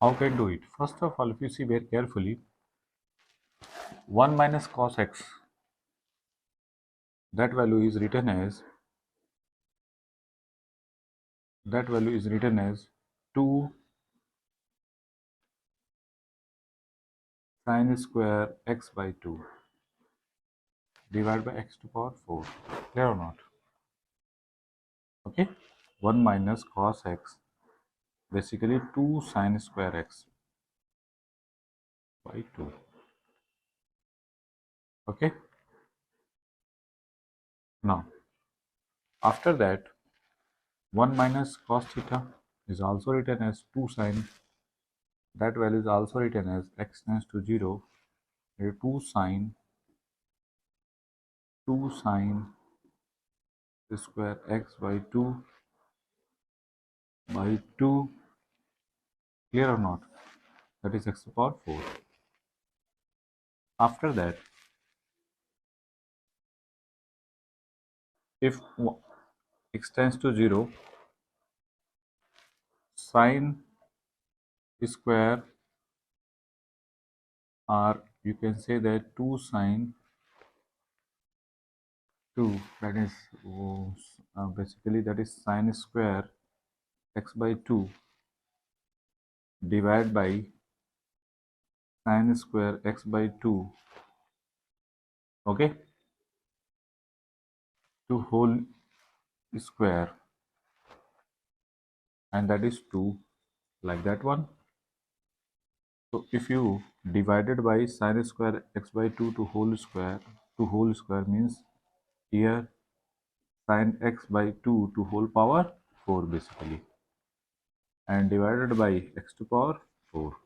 How can do it? First of all, if you see very carefully, 1 minus cos x, that value is written as 2 sin square x by 2 divided by x to power 4. Clear or not? Okay, 1 minus cos x, basically 2 sin square x by 2. Okay, now after that, 1 minus cos theta is also written as 2 sin, that value is also written as x tends to 0, 2 sin square x by 2 by 2. Clear or not? That is x to the power 4. After that, if x tends to 0, sine square, or you can say that 2 sine 2, that is basically that is sine square x by 2 divided by sine square x by 2, okay, to whole square, and that is 2, like that one. So if you divided by sine square x by 2 to whole square means here sine x by 2 to whole power 4 basically, and divided by x to power 4.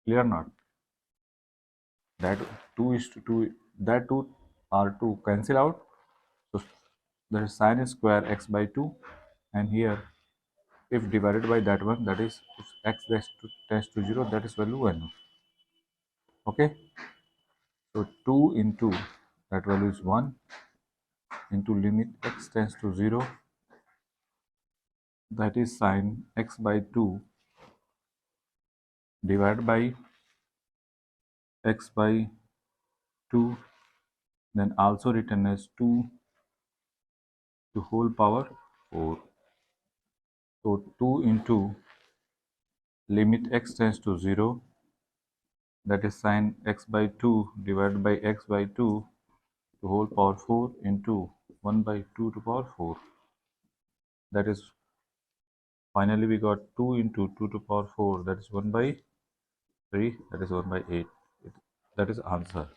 Clear or not? That 2 is to 2, that 2 are to cancel out, so there is sine square x by 2, and here if divided by that one, that is if x tends to 0, that is value 1. Okay, so 2 into that value is 1 into limit x tends to 0, that is sine x by 2 divided by x by 2, then also written as 2 to whole power 4. So 2 into limit x tends to 0, that is sine x by 2 divided by x by 2 to whole power 4 into 1 by 2 to power 4. That is, finally we got 2 into 2 to power 4, that is 1 by 3, that is 1 by 8. That is answer.